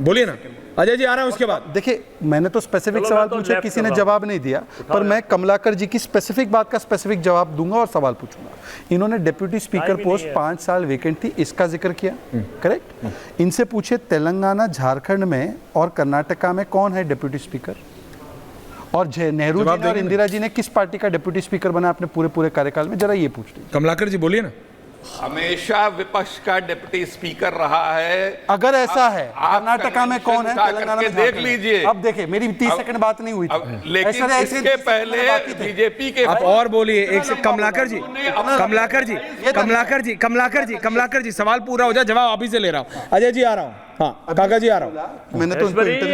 बोलिए ना अजय जी, आ रहा है उसके बाद। देखिए, मैंने तो स्पेसिफिक सवाल पूछे, किसी ने जवाब नहीं दिया, पर मैं कमलाकर जी की स्पेसिफिक बात का स्पेसिफिक जवाब दूंगा और सवाल पूछूंगा। इन्होंने डिप्यूटी स्पीकर पोस्ट 5 साल वेकेंट थी, इसका जिक्र किया, करेक्ट। इनसे पूछे तेलंगाना, झारखंड में और कर्नाटका में कौन है डिप्यूटी स्पीकर, और नेहरू जी ने और इंदिरा जी ने किस पार्टी का डिप्यूटी स्पीकर बना अपने पूरे कार्यकाल में, जरा ये पूछ लीजिए। कमलाकर जी बोलिए ना। हमेशा विपक्ष का डिप्टी स्पीकर रहा है। अगर ऐसा है, कर्नाटका में कौन है, तेलंगाना में देख लीजिए। अब देखिए, मेरी 30 सेकंड बात नहीं हुई थी, लेकिन इसके पहले बीजेपी के आप और बोलिए एक से। कमलाकर जी, कमलाकर जी, कमलाकर जी, कमलाकर जी, कमलाकर जी, सवाल पूरा हो जाए, जवाब आप ही से ले रहा हूँ। अजय जी आ रहा हूँ, हाँ काका जी आ रहा हूँ। मैंने तो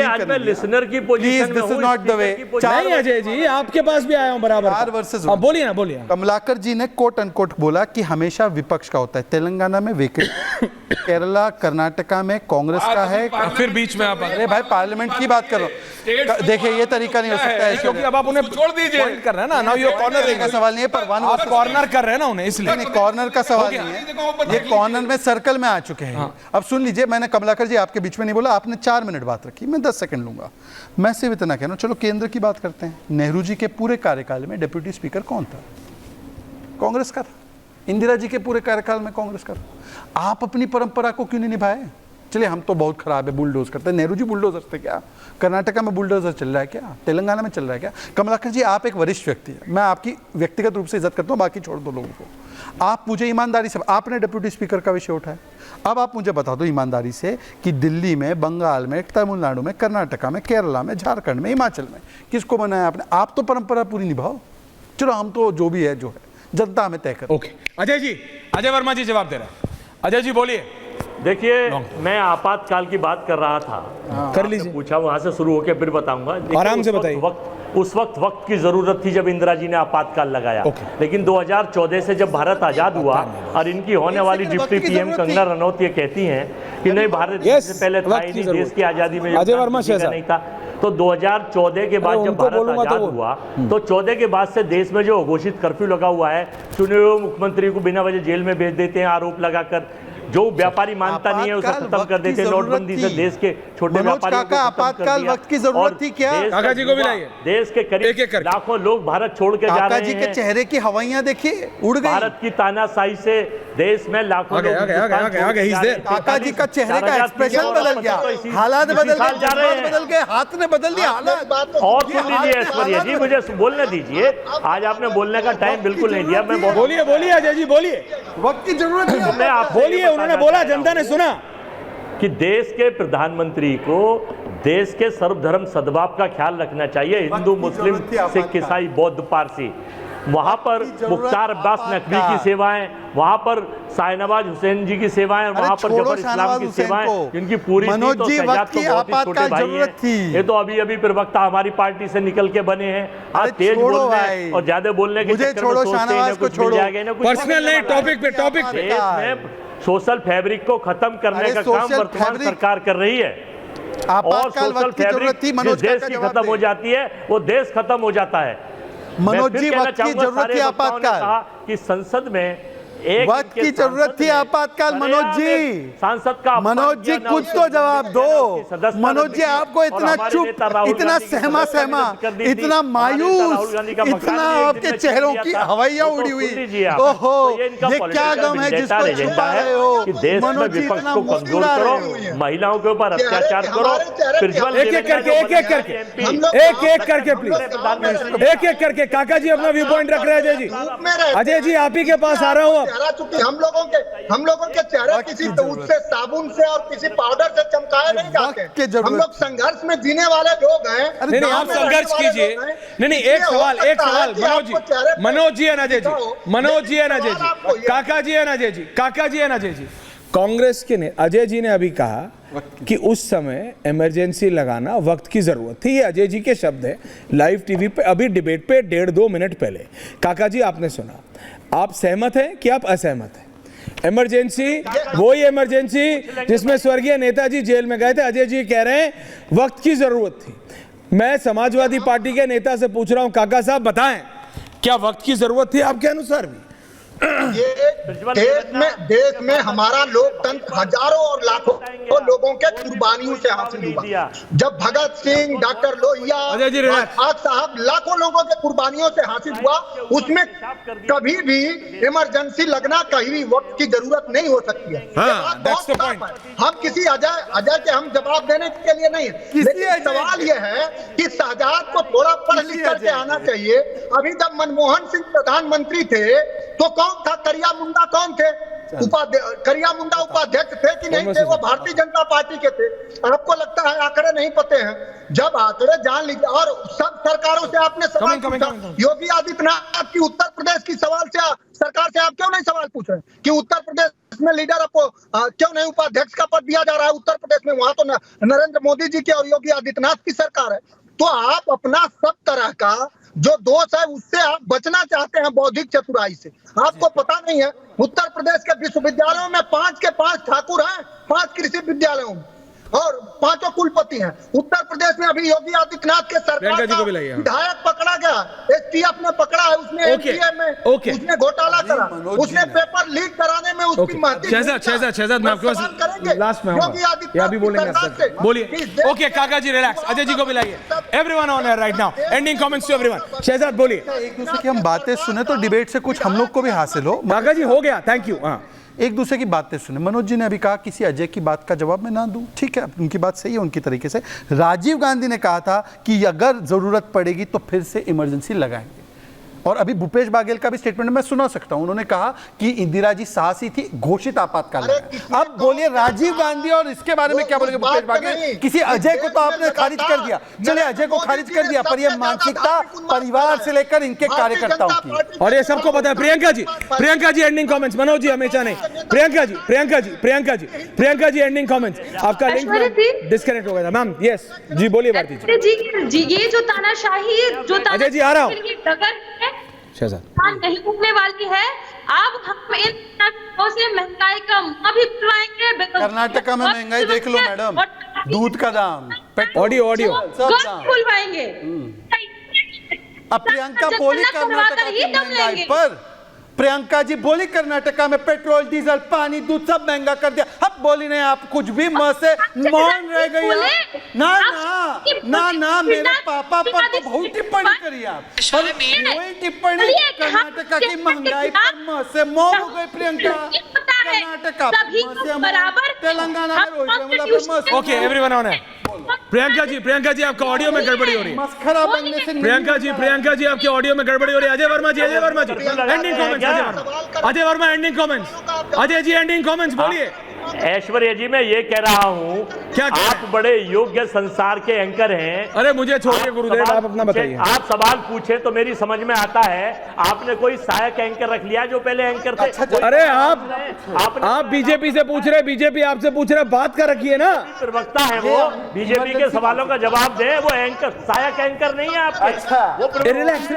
आज मैं लिसनर की पोजीशन में हूं, नॉट द वे। नहीं अजय जी, आपके पास भी आया हूँ बराबर। 4 वर्सेस 1। बोलिए ना, बोलिए। कमलाकर जी ने कोट अनकोट बोला कि हमेशा विपक्ष का होता है, तेलंगाना में वेकेंट, केरला कर्नाटका में कांग्रेस का है, फिर बीच में आप। अरे भाई, पार्लियामेंट की बात कर रहा हूँ। देखिए, ये तरीका नहीं हो सकता है, क्योंकि अब आप उन्हें छोड़ दीजिए। पॉइंट कर रहे हैं ना, नाउ योर कॉर्नर का सवाल नहीं है, पर वन आप कॉर्नर कर रहे हैं ना उन्हें, इसलिए। नहीं, कॉर्नर का सवाल नहीं है, ये कॉर्नर में सर्कल में आ चुके हैं। अब सुन लीजिए, मैंने कमलाकर जी आपके बीच में नहीं बोला, आपने 4 मिनट बात रखी, मैं 10 सेकंड लूंगा। मैं सिर्फ इतना कहना, चलो केंद्र की बात करते हैं। नेहरू जी के पूरे कार्यकाल में डिप्यूटी स्पीकर कौन था? कांग्रेस का था। इंदिरा जी के पूरे कार्यकाल में कांग्रेस का था। आप अपनी परंपरा को क्यों नहीं निभाए? चलिए, हम तो बहुत खराब है, बुलडोज करते हैं। नेहरू जी बुलडोजर थे क्या? कर्नाटका में बुलडोजर चल रहा है क्या? तेलंगाना में चल रहा है क्या? कमलाकर जी, आप एक वरिष्ठ व्यक्ति है, मैं आपकी व्यक्तिगत रूप से इज्जत करता हूँ, बाकी छोड़ दो लोगों को। आप मुझे ईमानदारी से, आपने डिप्यूटी स्पीकर का विषय उठाया, अब आप मुझे बता दो ईमानदारी से कि दिल्ली में, बंगाल में, तमिलनाडु में, कर्नाटका में, केरला में, झारखंड में, हिमाचल में किसको बनाया आपने? आप तो परंपरा पूरी निभाओ। चलो, हम तो जो भी है, जो है जनता हमें तय कर। ओके अजय जी, अजय वर्मा जी जवाब दे रहे हैं। अजय जी बोलिए। देखिए, मैं आपातकाल की बात कर रहा था, कर लीजिए। पूछा, वहां से शुरू होकर फिर बताऊंगा। आराम से बताइए। उस वक्त की जरूरत थी जब इंदिरा जी ने आपातकाल लगाया। लेकिन 2014 से जब भारत आजाद हुआ और इनकी होने वाली डिप्टी पीएम कंगना रनौत ये कहती हैं कि नहीं, भारत से पहले था ही नहीं, देश की आजादी में अजय वर्मा नहीं था। तो 2014 के बाद जब भारत आजाद हुआ, तो 14 के बाद से देश में जो घोषित कर्फ्यू लगा हुआ है, चुने हुए मुख्यमंत्री को बिना वजह जेल में भेज देते हैं आरोप लगाकर, जो व्यापारी मानता नहीं है उसे खत्म कर देते हैं, नोटबंदी से देश के छोटे व्यापारियों को आपातकाल वक्त की जरूरत थी क्या? काका जी को भी लाइए। देश के करीब लाखों लोग भारत छोड़ के जा रहे हैं। काका जी के चेहरे की हवाइयां देखिए, उड़ गई। भारत की तानाशाही से देश में लाखों लोग, काका जी का चेहरे का एक्सप्रेशन बदल गया, हालात बदल गए, हाथ ने बदल दिया हालात। और सुन लीजिए ऐश्वर्या जी, मुझे बोलने दीजिए, आज आपने बोलने का टाइम बिल्कुल नहीं दिया। मैं बोलिए, बोलिए अजय जी, बोलिए। वक्त की जरूरत है, मैं आप बोलिए, उन्होंने बोला, जनता ने सुना कि देश के प्रधानमंत्री को देश के सर्वधर्म सद्भाव का ख्याल रखना चाहिए, हिंदू, मुस्लिम, सिख, ईसाई, बौद्ध, पारसी। वहां पर मुख्तार अब्बास नकवी की सेवाएं, वहां पर शाहनवाज हुसैन जी की सेवाएं, वहां पर जफर इस्लाम की सेवाएं, जिनकी पूरी मनोज जी, वक्त की आपातकाल जरूरत थी। ये तो अभी प्रवक्ता हमारी पार्टी से निकल के बने हैं। आज तेज बोलने और ज्यादा बोलने के चक्कर में सोचते हैं कुछ मिल जाएगा ना, कुछ पर्सनल नहीं, टॉपिक पे देश में सोशल फैब्रिक को खत्म करने का काम वर्तमान सरकार कर रही है। और सोशल फैब्रिक जो देश की खत्म हो जाती है, वो देश खत्म हो जाता है। मनोज जी, वक्त की जरूरत थी आपातकाल, कि संसद में वक्त की जरूरत थी आपातकाल। मनोज जी, सांसद का, मनोज जी कुछ तो जवाब दो। मनोज जी, आपको इतना चुप, इतना सहमा, इतना मायूस, इतना आपके चेहरों की हवाइयां उड़ी हुई, ओहो, ये क्या गम है जिसको छुपा रहे हो? मनोज जी, इतना मुस्कुरा रहे हो, महिलाओं के ऊपर अत्याचार करो, एक एक करके प्लीज, एक करके। काका जी अपना व्यू पॉइंट रख रहे हैं। अजय जी, अजय जी आप ही के पास आ रहा हूँ। चूंकि हम लोगों के चेहरे किसी दूध से, साबुन से और किसी पाउडर से चमकाए नहीं जाते। हम लोग संघर्ष में जीने वाले लोग हैं। नहीं, आप संघर्ष कीजिए। नहीं, एक सवाल मनोज जी है ना, अजय जी, मनोज जी है ना, अजय जी, काका जी है ना, अजय जी, काका जी है ना, अजय जी। कांग्रेस के ने, अजय जी ने अभी कहा कि उस समय इमरजेंसी लगाना वक्त की जरूरत थी। ये अजय जी के शब्द हैं, लाइव टीवी पे, अभी डिबेट पे 1.5-2 मिनट पहले। काका जी आपने सुना, आप सहमत हैं कि आप असहमत हैं? इमरजेंसी, वही इमरजेंसी जिसमें स्वर्गीय नेताजी जेल में गए थे, अजय जी कह रहे हैं वक्त की जरूरत थी। मैं समाजवादी पार्टी के नेता से पूछ रहा हूं, काका साहब बताएं, क्या वक्त की जरूरत थी आपके अनुसार भी? ये देश में हमारा लोकतंत्र हजारों और लाखों लोगों के कुर्बानियों से हासिल हुआ। जब भगत सिंह, डॉक्टर लोहिया, आजाद साहब लाखों लोगों के कुर्बानियों से हासिल हुआ, उसमें कभी भी इमरजेंसी लगना कहीं भी वक्त की जरूरत नहीं हो सकती है। हम किसी अजय के हम जवाब देने के लिए नहीं है, लेकिन सवाल यह है कि शहजाद को थोड़ा पढ़ लिख करके आना चाहिए। अभी जब मनमोहन सिंह प्रधानमंत्री थे तो कौन था? करिया मुंडा कौन थे? करिया मुंडा उपाध्यक्ष थे कि नहीं थे? वो भारतीय जनता पार्टी के थे। आपको लगता है आंकड़े नहीं पते हैं? जब आंकड़े जान लीजिए। और सब सरकारों से आपने सवाल पूछा, योगी आदित्यनाथ की उत्तर प्रदेश की सरकार से आप क्यों नहीं सवाल पूछ रहे कि उत्तर प्रदेश में लीडर आपको क्यों नहीं उपाध्यक्ष का पद दिया जा रहा है उत्तर प्रदेश में? वहां तो नरेंद्र मोदी जी की और योगी आदित्यनाथ की सरकार है। तो आप अपना सब तरह का जो दोष है उससे आप बचना चाहते हैं, बौद्धिक चतुराई से। आपको पता नहीं है उत्तर प्रदेश के विश्वविद्यालयों में 5 के 5 ठाकुर हैं, 5 कृषि विद्यालयों में, और 5 कुलपति हैं। उत्तर प्रदेश में अभी योगी आदित्यनाथ के सरकार का विधायक पकड़ा गया, एसटीएफ ने पकड़ा है, उसने एनडीए में उसने घोटाला करा, उसने पेपर लीक कराने में उसकी महत्व। शहजाद मैं आपके पास लास्ट में आऊंगा, अभी बोलेंगे, बोलिए। ओके काका जी रिलैक्स, अजय जी को बुलाइए। Everyone on air right now, ending comments to everyone. Shahzad बोलिए। एक दूसरे की हम बातें सुने तो डिबेट से कुछ हम लोग को भी हासिल हो। काका जी हो गया, थैंक यू। एक दूसरे की बातें सुने। मनोज जी ने अभी कहा किसी अजय की बात का जवाब मैं ना दूं, ठीक है, उनकी बात सही है उनकी तरीके से। राजीव गांधी ने कहा था कि अगर जरूरत पड़ेगी तो फिर से इमरजेंसी लगाएंगे। और अभी भूपेश बाघेल का भी स्टेटमेंट मैं सुना सकता हूं, उन्होंने कहा कि इंदिरा जी साहसी थी, घोषित आपातकाल। अब बोलिए राजीव गांधी और इसके बारे में क्या बोलेंगे भूपेश बाघेल? किसी अजय को तो आपने खारिज कर दिया, चलिए अजय को खारिज कर दिया, पर यह मानसिकता परिवार से लेकर इनके कार्यकर्ताओं की, और ये सबको पता है। Priyanka ji ending comments. मनोज जी हमेशा नहीं। Priyanka ji ending comments. आपका लिंक डिस्कनेक्ट हो गया था मैम। यस जी बोलिए भारती जी। ये जो तानाशाही अजय जी आ रहा हूं। नहीं उठने वाली है। अब हम इन से महंगाई का मुंह भी खुलवाएंगे। कर्नाटका में महंगाई देख लो मैडम, दूध का दाम, ऑडियो खुलवाएंगे। अब प्रियंका बोली कर्नाटका की महंगाई पर, प्रियंका जी बोली कर्नाटका में पेट्रोल, डीजल, पानी, दूध सब महंगा कर दिया। अब बोली नहीं आप कुछ भी मुंह से मौन रह गई ना मेरे पापा पर तो बहुत टिप्पणी करी आप, पर कोई टिप्पणी कर्नाटका की महंगाई पर मुंह से मौन हो गई प्रियंका। कर्नाटका तेलंगाना में ओके एवरीवन ऑन है। प्रियंका जी आपका ऑडियो में गड़बड़ी हो रही है। मस्खरा बनने से प्रियंका जी आपके ऑडियो में गड़बड़ी हो रही है। Ajay Verma ji ending comments. Ajay Verma ending comments. Ajay ji ending comments बोलिए। ऐश्वर्या जी मैं ये कह रहा हूँ क्या आप बड़े योग्य संसार के एंकर हैं। अरे मुझे छोड़िए गुरुदेव, आप अपना बताइए। आप सवाल पूछे तो मेरी समझ में आता है। आपने कोई सहायक एंकर रख लिया जो पहले एंकर थे। अरे आप बीजेपी से पूछ रहे, बीजेपी आपसे पूछ रहे, बात का रखिए ना। प्रवक्ता है वो, बीजेपी के सवालों का जवाब दे। वो एंकर सहायक एंकर नहीं है आपके। रिलैक्स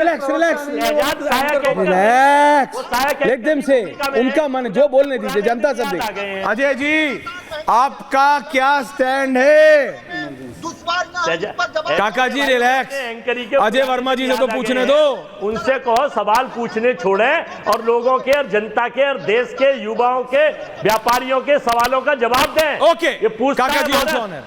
लेट देम से, उनका मन जो बोलने दीजिए, जनता सब देखे। अजय जी आपका क्या स्टैंड है? काका जी रिलैक्स। अजय वर्मा जी से तो पूछने दो, उनसे कहो सवाल पूछने छोड़े और लोगों के और जनता के और देश के युवाओं के व्यापारियों के सवालों का जवाब दें। ओके काका जी ऑल्सो ऑन है।